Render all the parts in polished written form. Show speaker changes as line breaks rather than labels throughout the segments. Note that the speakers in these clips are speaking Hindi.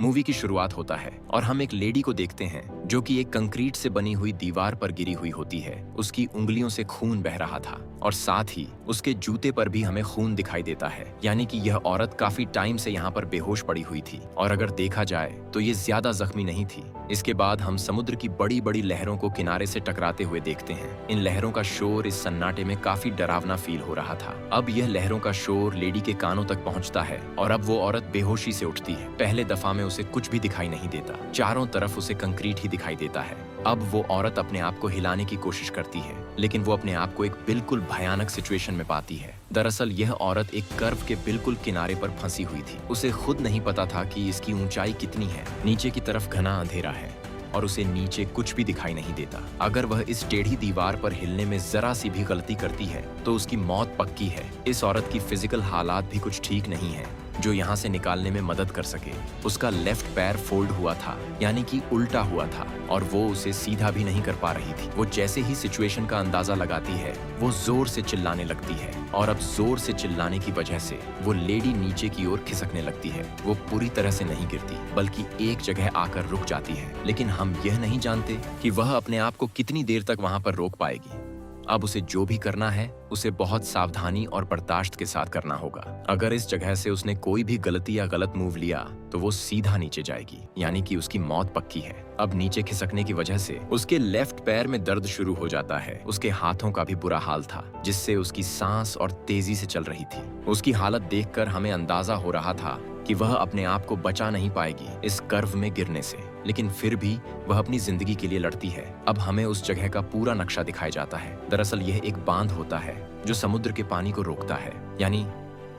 मूवी की शुरुआत होता है और हम एक लेडी को देखते हैं जो कि एक कंक्रीट से बनी हुई दीवार पर गिरी हुई होती है। उसकी उंगलियों से खून बह रहा था और साथ ही उसके जूते पर भी हमें खून दिखाई देता है, यानी कि यह औरत काफी टाइम से यहाँ पर बेहोश पड़ी हुई थी और अगर देखा जाए तो ये ज्यादा जख्मी नहीं थी। इसके बाद हम समुद्र की बड़ी बड़ी लहरों को किनारे से टकराते हुए देखते हैं। इन लहरों का शोर इस सन्नाटे में काफी डरावना फील हो रहा था। अब यह लहरों का शोर लेडी के कानों तक पहुंचता है और अब वो औरत बेहोशी से उठती है। पहले दफा में उसे कुछ भी दिखाई नहीं देता, चारों तरफ उसे कंक्रीट ही दिखाई देता है। अब वो औरत अपने आप को हिलाने की कोशिश करती है, लेकिन वो अपने आप को एक बिल्कुल भयानक सिचुएशन में पाती है। दरअसल यह औरत एक कर्व के बिल्कुल किनारे पर फंसी हुई थी। उसे खुद नहीं पता था कि इसकी ऊंचाई कितनी है। नीचे की तरफ घना अंधेरा है और उसे नीचे कुछ भी दिखाई नहीं देता। अगर वह इस टेढ़ी दीवार पर हिलने में जरा सी भी गलती करती है तो उसकी मौत पक्की है। इस औरत की फिजिकल हालात भी कुछ ठीक नहीं है जो यहाँ से निकालने में मदद कर सके। उसका लेफ्ट पैर फोल्ड हुआ था, यानी कि उल्टा हुआ था, और वो उसे सीधा भी नहीं कर पा रही थी। वो जैसे ही सिचुएशन का अंदाजा लगाती है वो जोर से चिल्लाने लगती है और अब जोर से चिल्लाने की वजह से वो लेडी नीचे की ओर खिसकने लगती है। वो पूरी तरह से नहीं गिरती बल्कि एक जगह आकर रुक जाती है, लेकिन हम यह नहीं जानते कि वह अपने आप को कितनी देर तक वहां पर रोक पाएगी। अब उसे जो भी करना है उसे बहुत सावधानी और बर्दाश्त के साथ करना होगा। अगर इस जगह से उसने कोई भी गलती या गलत मूव लिया तो वो सीधा नीचे जाएगी, यानी कि उसकी मौत पक्की है। अब नीचे खिसकने की वजह से उसके लेफ्ट पैर में दर्द शुरू हो जाता है। उसके हाथों का भी बुरा हाल था, जिससे उसकी सांस और तेजी से चल रही थी। उसकी हालत देखकर हमें अंदाजा हो रहा था कि वह अपने आप को बचा नहीं पाएगी इस कर्व में गिरने से, लेकिन फिर भी वह अपनी जिंदगी के लिए लड़ती है। अब हमें उस जगह का पूरा नक्शा दिखाया जाता है। दरअसल यह एक बांध होता है जो समुद्र के पानी को रोकता है, यानी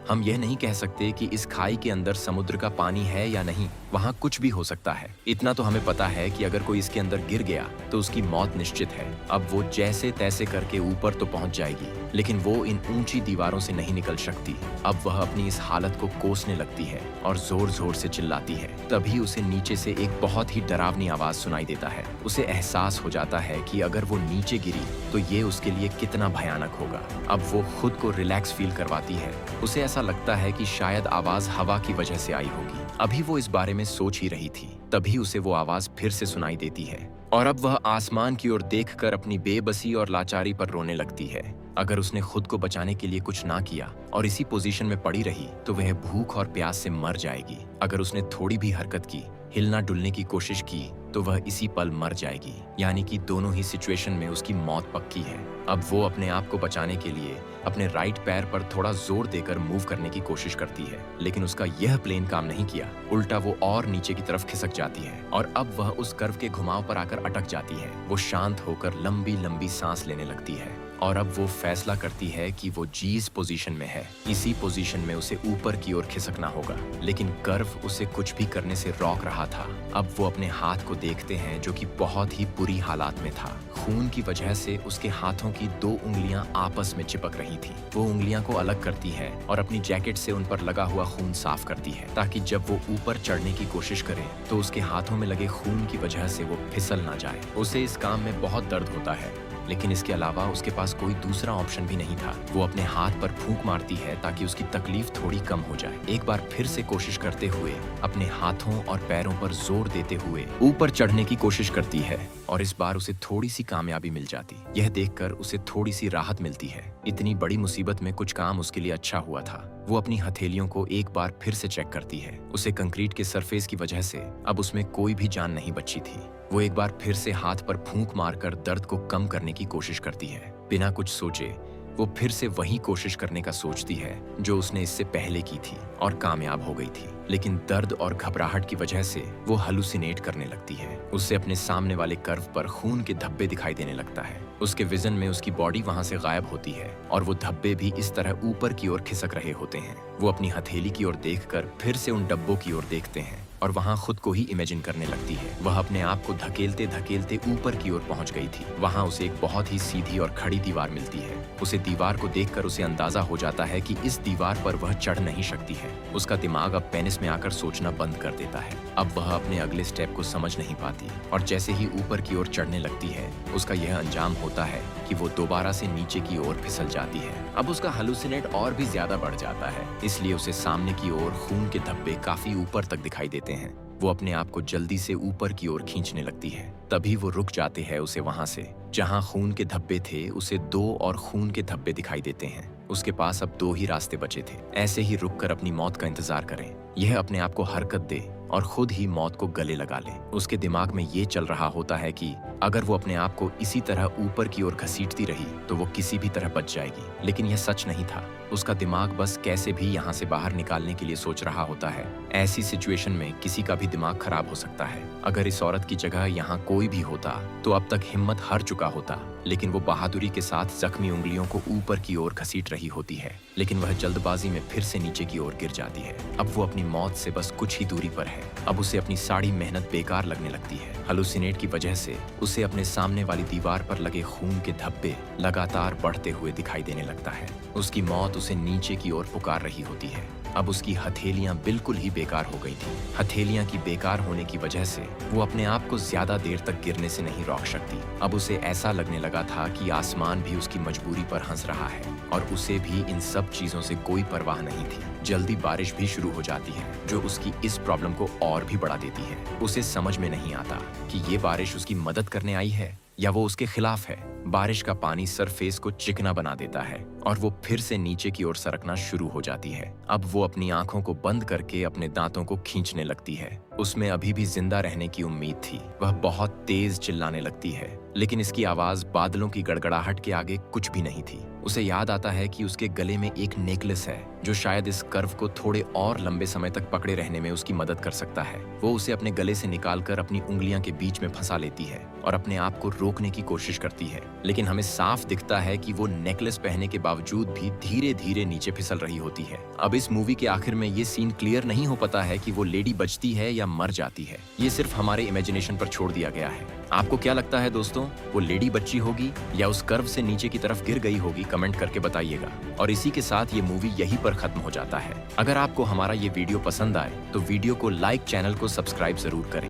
हम यह नहीं कह सकते कि इस खाई के अंदर समुद्र का पानी है या नहीं, वहाँ कुछ भी हो सकता है। इतना तो हमें पता है कि अगर कोई इसके अंदर गिर गया तो उसकी मौत निश्चित है। अब वो जैसे तैसे करके ऊपर तो पहुंच जाएगी, लेकिन वो इन ऊंची दीवारों से नहीं निकल सकती। अब वह अपनी इस हालत को कोसने लगती है और जोर जोर से चिल्लाती है। तभी उसे नीचे से एक बहुत ही डरावनी आवाज सुनाई देता है। उसे एहसास हो जाता है कि अगर वो नीचे गिरी तो ये उसके लिए कितना भयानक होगा। अब वो खुद को रिलैक्स फील करवाती है। उसे ऐसा लगता है कि शायद आवाज हवा की वजह से आई होगी। अभी वो इस बारे में सोच ही रही थी, तभी उसे वो आवाज फिर से सुनाई देती है और अब वह आसमान की ओर देखकर अपनी बेबसी और लाचारी पर रोने लगती है। अगर उसने खुद को बचाने के लिए कुछ ना किया और इसी पोजीशन में पड़ी रही तो वह भूख और प्यास से मर जाएगी। अगर उसने थोड़ी भी हरकत की, हिलना डुलने की कोशिश की, तो वह इसी पल मर जाएगी, यानी कि दोनों ही सिचुएशन में उसकी मौत पक्की है। अब वो अपने आप को बचाने के लिए अपने राइट पैर पर थोड़ा जोर देकर मूव करने की कोशिश करती है, लेकिन उसका यह प्लान काम नहीं किया। उल्टा वो और नीचे की तरफ खिसक जाती है और अब वह उस कर्व के घुमाव पर आकर अटक जाती है। वो शांत होकर लंबी लंबी सांस लेने लगती है और अब वो फैसला करती है कि वो जीज पोजीशन में है। इसी पोजीशन में उसे ऊपर की ओर खिसकना होगा, लेकिन कर्व उसे कुछ भी करने से रोक रहा था। अब वो अपने हाथ को देखते हैं जो कि बहुत ही बुरी हालात में था। खून की वजह से उसके हाथों की 2 उंगलियां आपस में चिपक रही थी। वो उंगलियां को अलग करती है और अपनी जैकेट से उन पर लगा हुआ खून साफ करती है, ताकि जब वो ऊपर चढ़ने की कोशिश करे तो उसके हाथों में लगे खून की वजह से वो फिसल ना जाए। उसे इस काम में बहुत दर्द होता है, लेकिन इसके अलावा उसके पास कोई दूसरा ऑप्शन भी नहीं था। वो अपने हाथ पर फूंक मारती है ताकि उसकी तकलीफ थोड़ी कम हो जाए। एक बार फिर से कोशिश करते हुए अपने हाथों और पैरों पर जोर देते हुए ऊपर चढ़ने की कोशिश करती है और इस बार उसे थोड़ी सी कामयाबी मिल जाती। यह देखकर उसे थोड़ी सी राहत मिलती है। इतनी बड़ी मुसीबत में कुछ काम उसके लिए अच्छा हुआ था। वो अपनी हथेलियों को एक बार फिर से चेक करती है। उसे कंक्रीट के सरफेस की वजह से अब उसमें कोई भी जान नहीं बची थी। वो एक बार फिर से हाथ पर फूंक मारकर दर्द को कम करने की कोशिश करती है। बिना कुछ सोचे वो फिर से वही कोशिश करने का सोचती है जो उसने इससे पहले की थी और कामयाब हो गई थी, लेकिन दर्द और घबराहट की वजह से वो हेलुसिनेट करने लगती है। उससे अपने सामने वाले कर्व पर खून के धब्बे दिखाई देने लगता है। उसके विजन में उसकी बॉडी वहां से गायब होती है और वो धब्बे भी इस तरह ऊपर की ओर खिसक रहे होते हैं। वो अपनी हथेली की ओर देखकर फिर से उन डब्बों की ओर देखते हैं और वहां खुद को ही इमेजिन करने लगती है। वह अपने आप को धकेलते धकेलते ऊपर की ओर पहुंच गई थी। वहां उसे एक बहुत ही सीधी और खड़ी दीवार मिलती है। उसे दीवार को देखकर उसे अंदाजा हो जाता है कि इस दीवार पर वह चढ़ नहीं सकती है। उसका दिमाग अब पेनिस में आकर सोचना बंद कर देता है। अब वह अपने अगले स्टेप को समझ नहीं पाती और जैसे ही ऊपर की ओर चढ़ने लगती है उसका यह अंजाम होता है कि वो दोबारा से नीचे की ओर फिसल जाती है। अब उसका हेलुसिनेट और भी ज्यादा बढ़ जाता है, इसलिए उसे सामने की ओर खून के धब्बे काफी ऊपर तक दिखाई देते हैं। वो अपने आप को जल्दी से ऊपर की ओर खींचने लगती है। तभी वो रुक जाते हैं। उसे वहां से जहां खून के धब्बे थे उसे 2 और खून के धब्बे दिखाई देते हैं। उसके पास अब 2 ही रास्ते बचे थे। ऐसे ही रुककर अपनी मौत का इंतजार करें। यह अपने आप को हरकत दे और खुद ही मौत को गले लगा ले। उसके दिमाग में ये चल रहा होता है कि अगर वो अपने आप को इसी तरह ऊपर की ओर घसीटती रही तो वो किसी भी तरह बच जाएगी। लेकिन यह सच नहीं था। उसका दिमाग बस कैसे भी यहाँ से बाहर निकालने के लिए सोच रहा होता है। ऐसी सिचुएशन में किसी का भी दिमाग खराब हो सकता है। अगर इस औरत की जगह यहाँ कोई भी होता तो अब तक हिम्मत हार चुका होता, लेकिन वो बहादुरी के साथ जख्मी उंगलियों को ऊपर की ओर घसीट रही होती है। लेकिन वह जल्दबाजी में फिर से नीचे की ओर गिर जाती है। अब वो अपनी मौत से बस कुछ ही दूरी पर है। अब उसे अपनी सारी मेहनत बेकार लगने लगती है। हेलुसिनेट की वजह से उसे अपने सामने वाली दीवार पर लगे खून के धब्बे लगातार बढ़ते हुए दिखाई देने लगता है। उसकी मौत उसे नीचे की ओर पुकार रही होती है। अब उसकी हथेलियां बिल्कुल ही बेकार हो गई थी। हथेलियां की बेकार होने की वजह से वो अपने आप को ज्यादा देर तक गिरने से नहीं रोक सकती। अब उसे ऐसा लगने लगा था कि आसमान भी उसकी मजबूरी पर हंस रहा है और उसे भी इन सब चीजों से कोई परवाह नहीं थी। जल्दी बारिश भी शुरू हो जाती है जो उसकी इस प्रॉब्लम को और भी बढ़ा देती है। उसे समझ में नहीं आता कि ये बारिश उसकी मदद करने आई है या वो उसके खिलाफ है। बारिश का पानी सरफेस को चिकना बना देता है और वो फिर से नीचे की ओर सरकना शुरू हो जाती है। अब वो अपनी आंखों को बंद करके अपने दांतों को खींचने लगती है। उसमें अभी भी जिंदा रहने की उम्मीद थी। वह बहुत तेज चिल्लाने लगती है, लेकिन इसकी आवाज बादलों की गड़गड़ाहट के आगे कुछ भी नहीं थी। उसे याद आता है कि उसके गले में एक नेकलेस है जो शायद इस कर्व को थोड़े और लंबे समय तक पकड़े रहने में उसकी मदद कर सकता है। वो उसे अपने गले से निकालकर अपनी उंगलियां के बीच में फंसा लेती है और अपने आप को रोकने की कोशिश करती है, लेकिन हमें साफ दिखता है कि वो नेकलेस पहनने के बावजूद भी धीरे धीरे नीचे फिसल रही होती है। अब इस मूवी के आखिर में ये सीन क्लियर नहीं हो पाता है कि वो लेडी बचती है या मर जाती है। ये सिर्फ हमारे इमेजिनेशन पर छोड़ दिया गया है। आपको क्या लगता है दोस्तों, वो लेडी बच्ची होगी या उस कर्व से नीचे की तरफ गिर गई होगी? कमेंट करके बताइएगा। और इसी के साथ ये मूवी यहीं पर खत्म हो जाता है। अगर आपको हमारा ये वीडियो पसंद आए तो वीडियो को लाइक, चैनल को सब्सक्राइब जरूर करें।